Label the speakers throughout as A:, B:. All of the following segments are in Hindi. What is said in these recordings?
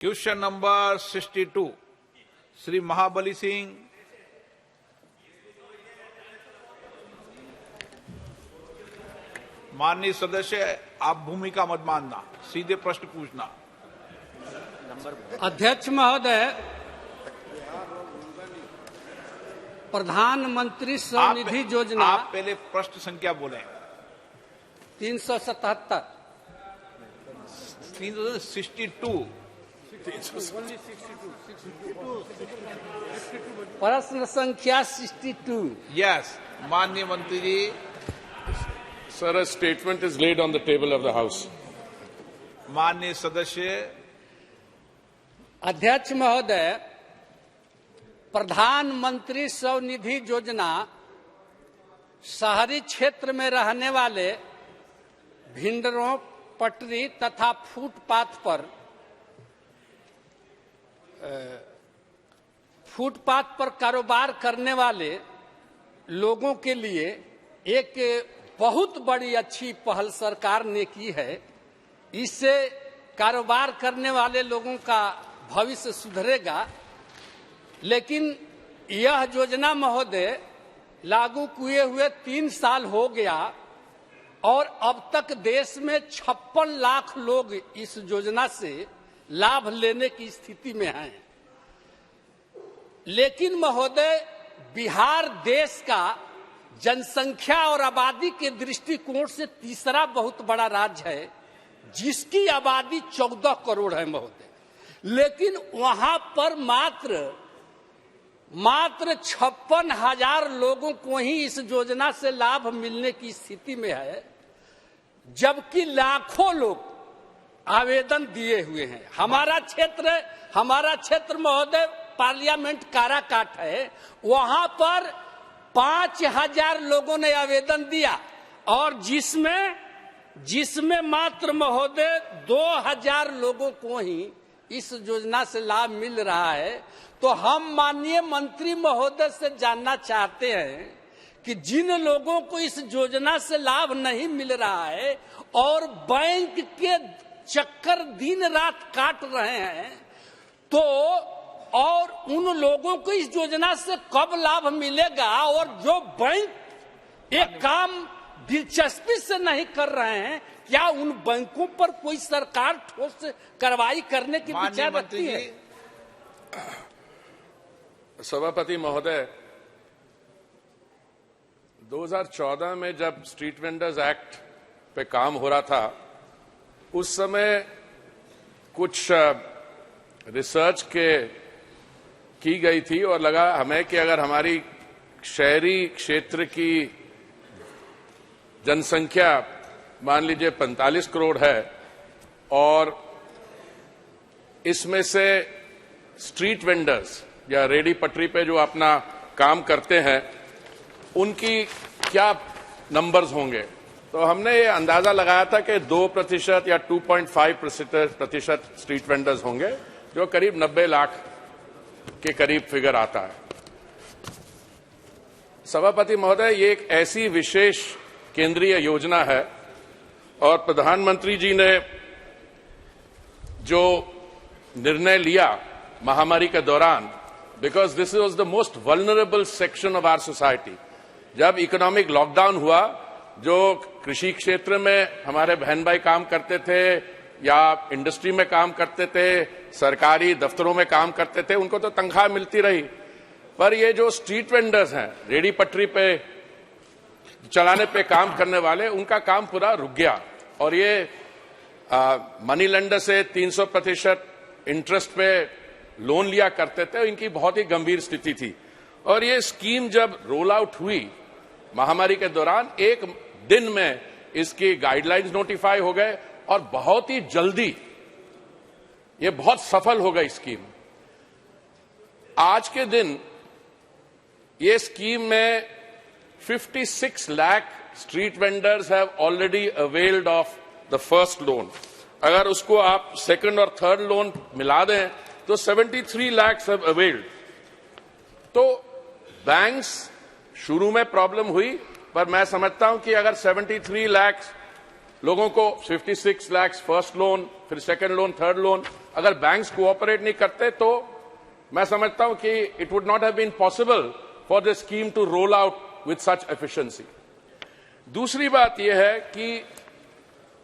A: Question number 62 Shri Mahabali Singh. माननीय सदस्य, आप भूमिका मत मानना, सीधे प्रश्न पूछना।
B: अध्यक्ष महोदय, प्रधानमंत्री स्वनिधि योजना
A: आप पहले प्रश्न संख्या बोलें।
B: 377
A: 362
B: प्रश्न संख्या 62।
A: यस, माननीय मंत्री जी।
C: Sir, a statement is laid on the table of the House.
A: माननीय सदस्य।
B: अध्यक्ष महोदय, प्रधानमंत्री स्वनिधि योजना शहरी क्षेत्र में रहने वाले भिंडरों, पटरी तथा फुटपाथ पर कारोबार करने वाले लोगों के लिए एक बहुत बड़ी अच्छी पहल सरकार ने की है। इससे कारोबार करने वाले लोगों का भविष्य सुधरेगा। लेकिन यह योजना महोदय लागू किए हुए 3 साल हो गया और अब तक देश में 56 लाख लोग इस योजना से लाभ लेने की स्थिति में हैं। लेकिन महोदय, बिहार देश का जनसंख्या और आबादी के दृष्टिकोण से तीसरा बहुत बड़ा राज्य है, जिसकी आबादी 14 करोड़ है महोदय। लेकिन वहां पर मात्र 56,000 लोगों को ही इस योजना से लाभ मिलने की स्थिति में है, जबकि लाखों लोग आवेदन दिए हुए हैं। हमारा क्षेत्र महोदय पार्लियामेंट काराकाट है, वहां पर 5,000 लोगों ने आवेदन दिया और जिसमें मात्र महोदय 2,000 लोगों को ही इस योजना से लाभ मिल रहा है। तो हम माननीय मंत्री महोदय से जानना चाहते हैं कि जिन लोगों को इस योजना से लाभ नहीं मिल रहा है और बैंक के चक्कर दिन रात काट रहे हैं, तो और उन लोगों को इस योजना से कब लाभ मिलेगा? और जो बैंक एक काम दिलचस्पी से नहीं कर रहे हैं, क्या उन बैंकों पर कोई सरकार ठोस कार्रवाई करने की विचार रखती है?
C: सभापति महोदय, 2014 में जब स्ट्रीट वेंडर्स एक्ट पे काम हो रहा था, उस समय कुछ रिसर्च की गई थी और लगा हमें कि अगर हमारी शहरी क्षेत्र की जनसंख्या मान लीजिए 45 करोड़ है और इसमें से स्ट्रीट वेंडर्स या रेडी पटरी पे जो अपना काम करते हैं, उनकी क्या नंबर्स होंगे, तो हमने ये अंदाजा लगाया था कि 2% या 2.5% स्ट्रीट वेंडर्स होंगे, जो करीब 90 लाख के करीब फिगर आता है। सभापति महोदय, ये एक ऐसी विशेष केंद्रीय योजना है और प्रधानमंत्री जी ने जो निर्णय लिया महामारी के दौरान, because this was the most vulnerable section of our society, जब इकोनॉमिक लॉकडाउन हुआ, जो कृषि क्षेत्र में हमारे बहन भाई काम करते थे या इंडस्ट्री में काम करते थे, सरकारी दफ्तरों में काम करते थे, उनको तो तनख्वाह मिलती रही, पर ये जो स्ट्रीट वेंडर्स हैं, रेडी पटरी पे चलाने पे काम करने वाले, उनका काम पूरा रुक गया। और ये मनी लेंडर से 300% इंटरेस्ट पे लोन लिया करते थे, इनकी बहुत ही गंभीर स्थिति थी। और ये स्कीम जब रोल आउट हुई महामारी के दौरान, एक दिन में इसकी गाइडलाइंस नोटिफाई हो गए और बहुत ही जल्दी ये बहुत सफल हो गई स्कीम। आज के दिन ये स्कीम में 56 lakh street vendors have already availed of the first loan. अगर उसको आप सेकंड और थर्ड लोन मिला दें तो 73 लाख हैव अवेल्ड। तो बैंक्स शुरू में प्रॉब्लम हुई, पर मैं समझता हूं कि अगर 73 लाख लोगों को 56 लाख फर्स्ट लोन, फिर सेकंड लोन, थर्ड लोन, अगर बैंक्स कोऑपरेट नहीं करते तो मैं समझता हूं कि it would not have been possible for this scheme to roll out with such efficiency. दूसरी बात यह है कि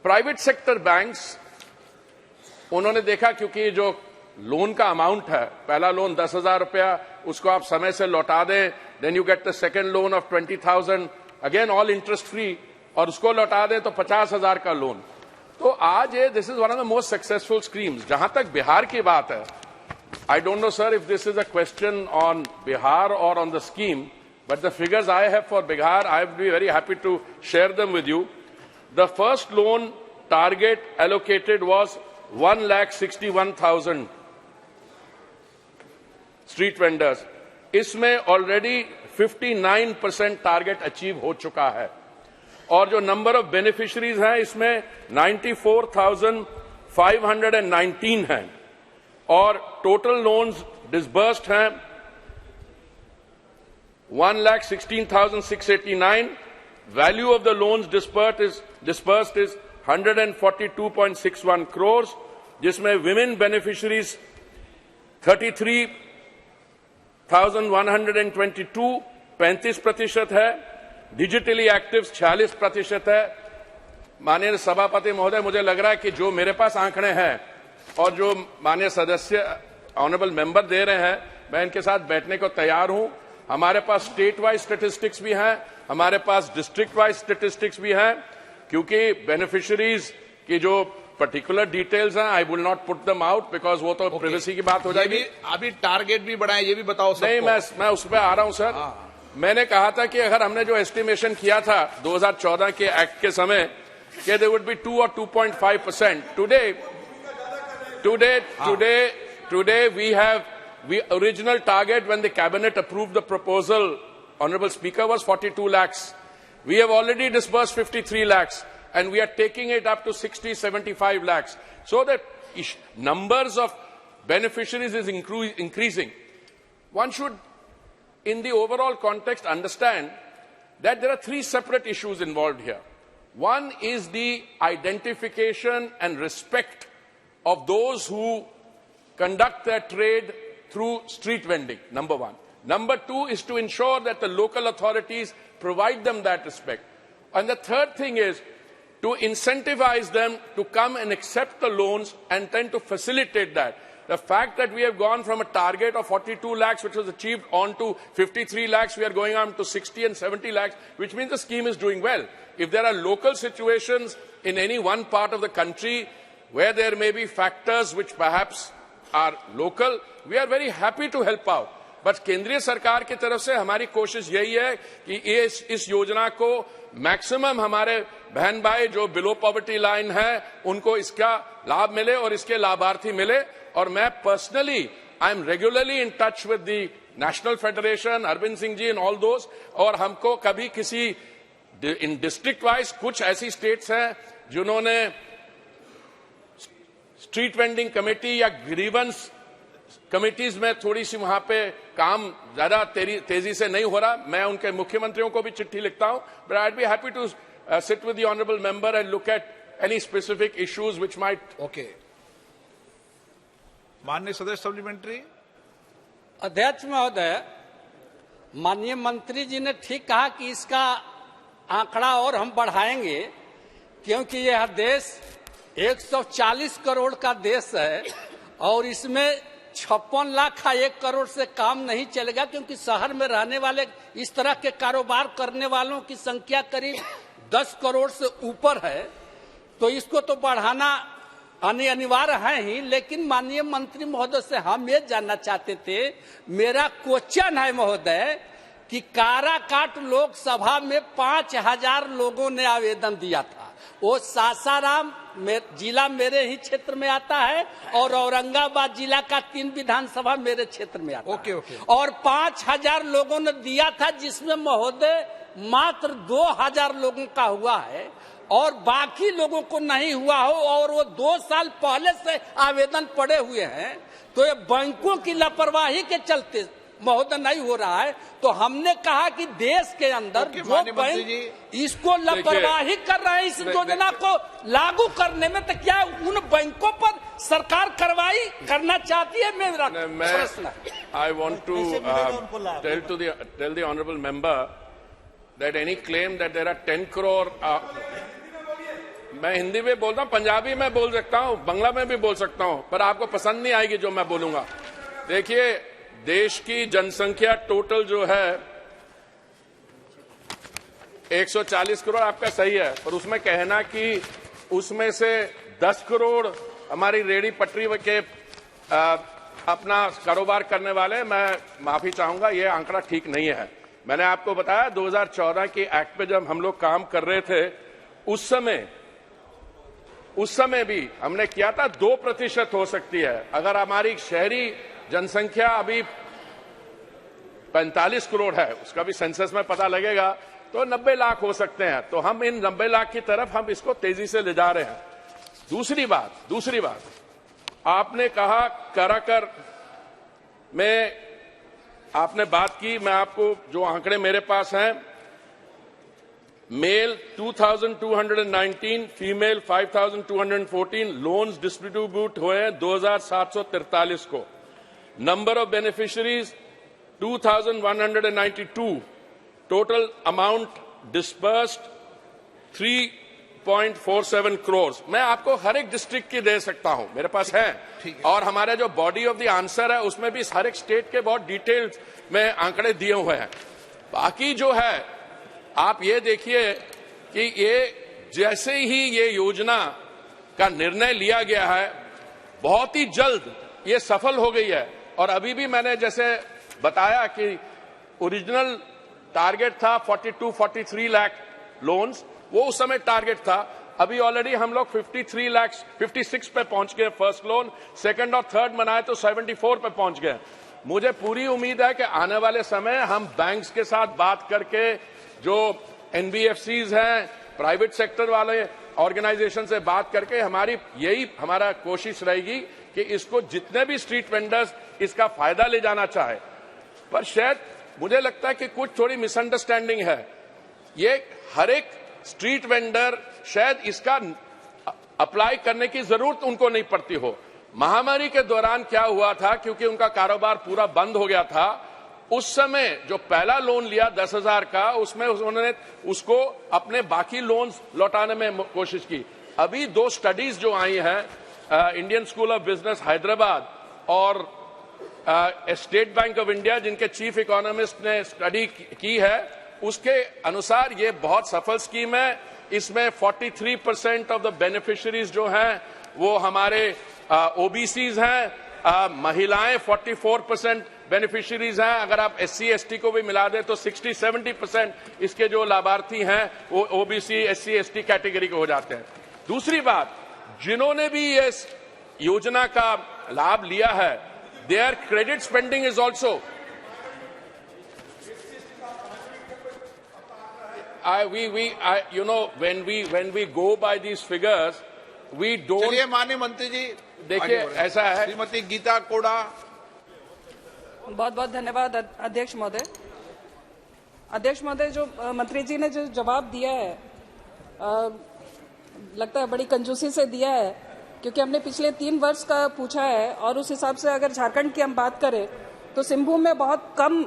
C: प्राइवेट सेक्टर बैंक्स, उन्होंने देखा क्योंकि जो लोन का अमाउंट है, पहला लोन 10,000 रुपया, उसको आप समय से लौटा दें, then you get the second loan of 20,000, again all interest free, और उसको लौटा दें तो 50,000 का लोन। तो आज ये this is one of the most successful schemes. जहां तक बिहार की बात है, I don't know sir if this is a question on Bihar और on the scheme, but the figures I have for Bihar, I would be very happy to share them with you. The first loan target allocated was 1,61,000 street vendors. इसमें already 59% टारगेट अचीव हो चुका है, और जो नंबर ऑफ बेनिफिशरीज हैं इसमें 94,519 हैं, और टोटल लोन्स डिसबर्स्ड हैं 1,16,689. Value of the loans disbursed is 142.61 crores, जिसमें women beneficiaries 33,122, 35% है, digitally active 46% है। माननीय सभापति महोदय, मुझे लग रहा है कि जो मेरे पास आंकड़े हैं और जो माननीय सदस्य ऑनरेबल मेंबर दे रहे हैं, मैं इनके साथ बैठने को तैयार हूं। हमारे पास स्टेट वाइज स्टैटिस्टिक्स भी हैं, हमारे पास डिस्ट्रिक्ट वाइज स्टैटिस्टिक्स भी हैं, क्योंकि बेनिफिशियरीज की जो पर्टिकुलर डिटेल्स हैं, I will not put them out because वो तो प्रिवेसी की बात हो जाएगी।
A: अभी टारगेट भी बढ़ाएं, ये भी बताओ सबको।
C: नहीं, मैं उस पर आ रहा हूं सर। मैंने कहा था कि अगर हमने जो एस्टिमेशन किया था 2014 के एक्ट के समय कि दे वुड बी 2 और 2.5%, today we have original target when the cabinet approved the proposal, honorable speaker, was 42 lakhs. We have already disbursed 53 lakhs, and we are taking it up to 60, 75 lakhs. So the numbers of beneficiaries is increasing. One should, in the overall context, understand that there are three separate issues involved here. One is the identification and respect of those who conduct their trade through street vending, number one. Number two is to ensure that the local authorities provide them that respect. And the third thing is to incentivize them to come and accept the loans and then to facilitate that. The fact that we have gone from a target of 42 lakhs, which was achieved, on to 53 lakhs, we are going on to 60 and 70 lakhs, which means the scheme is doing well. If there are local situations in any one part of the country where there may be factors which perhaps are local, we are very happy to help out. But केंद्रीय सरकार की तरफ से हमारी कोशिश यही है कि इस योजना को मैक्सिमम हमारे बहन भाई जो बिलो पॉवर्टी लाइन है उनको इसका लाभ मिले और इसके लाभार्थी मिले। और मैं personally I am regularly in touch with the national federation, Arvind Singh ji and all those, और हमको कभी किसी इन डिस्ट्रिक्ट वाइज कुछ ऐसी स्टेट्स हैं जिन्होंने स्ट्रीट वेंडिंग कमेटी या ग्रीवेंस कमिटीज में थोड़ी सी वहां पे काम ज्यादा तेजी से नहीं हो रहा, मैं उनके मुख्यमंत्रियों को भी चिट्ठी लिखता हूं। But I be happy to sit with the honourable member and look at any specific issues which might.
A: Okay, माननीय सदस्य सप्लीमेंट्री।
B: अध्यक्ष महोदय, माननीय मंत्री जी ने ठीक कहा कि इसका आंकड़ा और हम बढ़ाएंगे, क्योंकि यह देश 140 करोड़ का देश है और इसमें 56 लाख का 1 करोड़ से काम नहीं चलेगा, क्योंकि शहर में रहने वाले इस तरह के कारोबार करने वालों की संख्या करीब 10 करोड़ से ऊपर है। तो इसको तो बढ़ाना अनिवार्य है ही, लेकिन माननीय मंत्री महोदय से हम ये जानना चाहते थे, मेरा क्वेश्चन है महोदय कि काराकाट लोकसभा में 5000 लोगों ने आवेदन दिया था। वो सासाराम जिला मेरे ही क्षेत्र में आता है और औरंगाबाद जिला का 3 विधानसभा मेरे क्षेत्र में आता है। और 5000 लोगों ने दिया था, जिसमें महोदय मात्र 2000 लोगों का हुआ है और बाकी लोगों को नहीं हुआ हो, और वो 2 साल पहले से आवेदन पड़े हुए हैं। तो ये बैंकों की लापरवाही के चलते महोदय नहीं हो रहा है, तो हमने कहा कि देश के अंदर जो
A: माननीय मंत्री
B: बैंक
A: जी,
B: इसको लापरवाही कर रहे हैं इस योजना को लागू करने में, तो क्या उन बैंकों पर सरकार कार्रवाई करना चाहती है? मेरा प्रश्न है।
C: I want to tell the honourable member that any claim that there are 10 crore मैं हिंदी में बोलता हूँ, पंजाबी में बोल सकता हूँ, बांग्ला में भी बोल सकता हूँ, पर आपको पसंद नहीं आएगी जो मैं बोलूंगा। देखिए, देश की जनसंख्या टोटल जो है 140 करोड़ आपका सही है, पर उसमें कहना कि उसमें से 10 करोड़ हमारी रेहड़ी पटरी के अपना कारोबार करने वाले, मैं माफी चाहूंगा, ये आंकड़ा ठीक नहीं है। मैंने आपको बताया 2014 के एक्ट पे जब हम लोग काम कर रहे थे, उस समय भी हमने किया था 2% हो सकती है। अगर हमारी शहरी जनसंख्या अभी 45 करोड़ है, उसका भी सेंसस में पता लगेगा, तो 90 लाख हो सकते हैं। तो हम इन 90 लाख की तरफ हम इसको तेजी से ले जा रहे हैं। दूसरी बात आपने कहा कराकर में आपने बात की, मैं आपको जो आंकड़े मेरे पास हैं, मेल 2219, फीमेल 5214 लोन्स डिस्ट्रीब्यूट हुए हैं 2743 को। Number of beneficiaries 2192, total amount disbursed 3.47 crore. मैं आपको हर एक डिस्ट्रिक्ट की दे सकता हूं, मेरे पास है, और हमारा जो बॉडी ऑफ द आंसर है उसमें भी हर एक स्टेट के बहुत डिटेल्स में आंकड़े दिए हुए हैं। बाकी जो है, आप ये देखिए कि ये जैसे ही ये योजना का निर्णय लिया गया है, बहुत ही जल्द ये सफल हो गई है। और अभी भी मैंने जैसे बताया कि ओरिजिनल टारगेट था 42-43 लाख लोन्स, वो उस समय टारगेट था। अभी ऑलरेडी हम लोग 56 पे पहुंच गए फर्स्ट लोन, सेकंड और थर्ड बनाए तो 74 पे पहुंच गए। मुझे पूरी उम्मीद है कि आने वाले समय हम बैंक्स के साथ बात करके, जो एनबीएफसीज हैं, प्राइवेट सेक्टर वाले ऑर्गेनाइजेशन से बात करके, हमारा कोशिश रहेगी कि इसको जितने भी स्ट्रीट वेंडर्स इसका फायदा ले जाना चाहे। पर शायद मुझे लगता है कि कुछ थोड़ी मिसअंडरस्टैंडिंग है। ये हर एक स्ट्रीट वेंडर शायद इसका अप्लाई करने की जरूरत उनको नहीं पड़ती हो। महामारी के दौरान क्या हुआ था, क्योंकि उनका कारोबार पूरा बंद हो गया था, उस समय जो पहला लोन लिया 10,000 का, उसमें उन्होंने उसको अपने बाकी लोन्स लौटाने में कोशिश की। अभी 2 स्टडीज जो आई हैं, Indian school of business Hyderabad और स्टेट बैंक ऑफ इंडिया, जिनके चीफ इकोनॉमिस्ट ने स्टडी की है, उसके अनुसार ये बहुत सफल स्कीम है। इसमें 43% ऑफ द बेनिफिशियरीज जो हैं वो हमारे ओबीसीज हैं, महिलाएं 44% बेनिफिशियरीज हैं। अगर आप SC ST को भी मिला दें तो 60-70% इसके जो लाभार्थी हैं वो ओबीसी SC ST कैटेगरी के हो जाते हैं। दूसरी बात, जिन्होंने भी इस योजना का लाभ लिया है, there credit spending is also when we go by these figures, we don't.
A: चलिए माननीय मंत्री जी,
C: देखिए ऐसा है।
A: श्रीमती गीता कोड़ा।
D: बहुत बहुत धन्यवाद अध्यक्ष महोदय। अध्यक्ष महोदय, जो मंत्री जी ने जो जवाब दिया है, लगता है बड़ी कंजूसी से दिया है, क्योंकि हमने पिछले 3 वर्ष का पूछा है, और उस हिसाब से अगर झारखंड की हम बात करें तो सिंहभूम में बहुत कम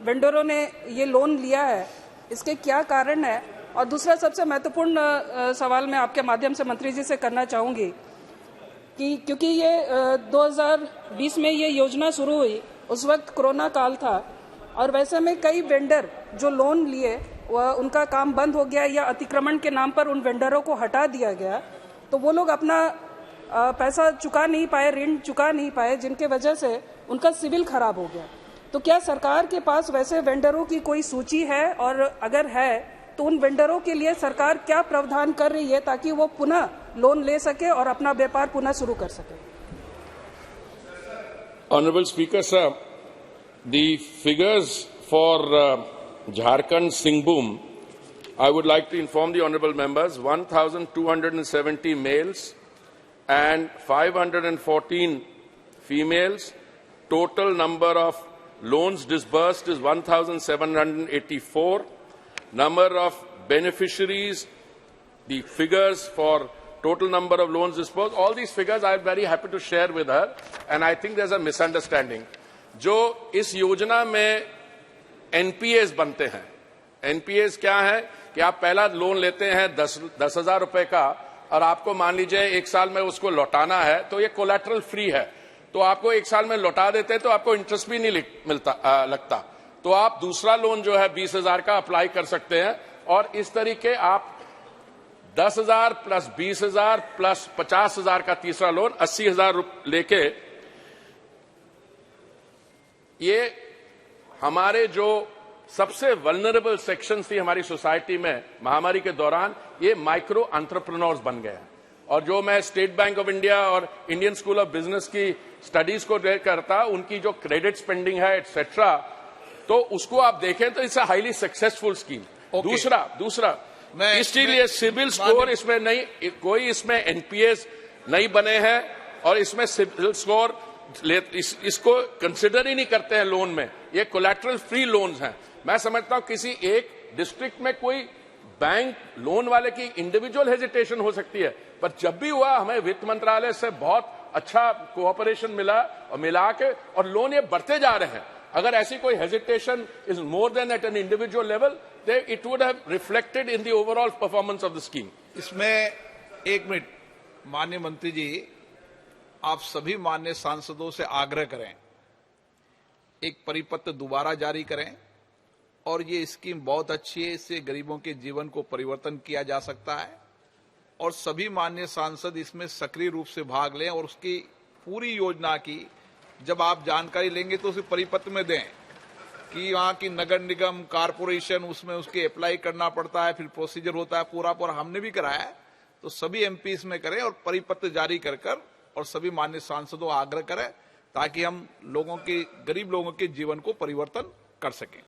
D: वेंडरों ने ये लोन लिया है। इसके क्या कारण है? और दूसरा सबसे महत्वपूर्ण सवाल मैं आपके माध्यम से मंत्री जी से करना चाहूंगी कि क्योंकि ये 2020 में ये योजना शुरू हुई, उस वक्त कोरोना काल था, और वैसे में कई वेंडर जो लोन लिए उनका काम बंद हो गया या अतिक्रमण के नाम पर उन वेंडरों को हटा दिया गया, तो वो लोग अपना पैसा चुका नहीं पाए, ऋण चुका नहीं पाए, जिनके वजह से उनका सिविल खराब हो गया। तो क्या सरकार के पास वैसे वेंडरों की कोई सूची है, और अगर है तो उन वेंडरों के लिए सरकार क्या प्रावधान कर रही है ताकि वो पुनः लोन ले सके और अपना व्यापार पुनः शुरू कर सके?
C: Honorable Speaker, sir, the figures for Jharkhand Singhbhum, I would like to inform the honorable members, 1,270 males and 514 females, total number of loans disbursed is 1,784. Number of beneficiaries, the figures for total number of loans disbursed, all these figures I am very happy to share with her, and I think there's a misunderstanding. जो इस योजना में एनपीएस बनते हैं, एनपीएस क्या है कि आप पहला लोन लेते हैं 10,000 रुपए का, और आपको मान लीजिए एक साल में उसको लौटाना है, तो ये कोलैटरल फ्री है, तो आपको एक साल में लौटा देते हैं तो आपको इंटरेस्ट भी नहीं लगता, तो आप दूसरा लोन जो है 20,000 का अप्लाई कर सकते हैं, और इस तरीके आप 10,000 प्लस 20,000 प्लस 50,000 का तीसरा लोन 80,000 लेके, ये हमारे जो सबसे वल्नरेबल सेक्शंस थी हमारी सोसाइटी में महामारी के दौरान, ये माइक्रो एंटरप्रेन्योर्स बन गए हैं। और जो मैं स्टेट बैंक ऑफ इंडिया और इंडियन स्कूल ऑफ बिजनेस की स्टडीज को करता, उनकी जो क्रेडिट स्पेंडिंग है एटसेट्रा, तो उसको आप देखें तो it's a highly successful scheme. दूसरा इसलिए सिविल स्कोर इसमें नहीं, कोई इसमें एनपीएस नहीं बने हैं, और इसमें सिविल स्कोर इसको कंसिडर ही नहीं करते हैं लोन में, ये कोलैटरल फ्री लोन्स हैं। मैं समझता हूं किसी एक डिस्ट्रिक्ट में कोई बैंक लोन वाले की इंडिविजुअल हेजिटेशन हो सकती है, पर जब भी हुआ हमें वित्त मंत्रालय से बहुत अच्छा कोऑपरेशन मिला, और मिला के और लोन ये बढ़ते जा रहे हैं। अगर ऐसी कोई hesitation is more than at an individual level, it would have reflected in the overall performance of the scheme.
A: इसमें एक मिनट, माननीय मंत्री जी, आप सभी माननीय सांसदों से आग्रह करें, एक परिपत्र दोबारा जारी करें, और ये स्कीम बहुत अच्छी है, इससे गरीबों के जीवन को परिवर्तन किया जा सकता है, और सभी माननीय सांसद इसमें सक्रिय रूप से भाग लें, और उसकी पूरी योजना की जब आप जानकारी लेंगे तो उसे परिपत्र में दें कि वहां की नगर निगम, कारपोरेशन, उसमें उसके अप्लाई करना पड़ता है, फिर प्रोसीजर होता है पूरा हमने भी कराया है, तो सभी एमपी इसमें करें और परिपत्र जारी कर और सभी माननीय सांसदों आग्रह करें, ताकि हम लोगों के, गरीब लोगों के जीवन को परिवर्तन कर सकें।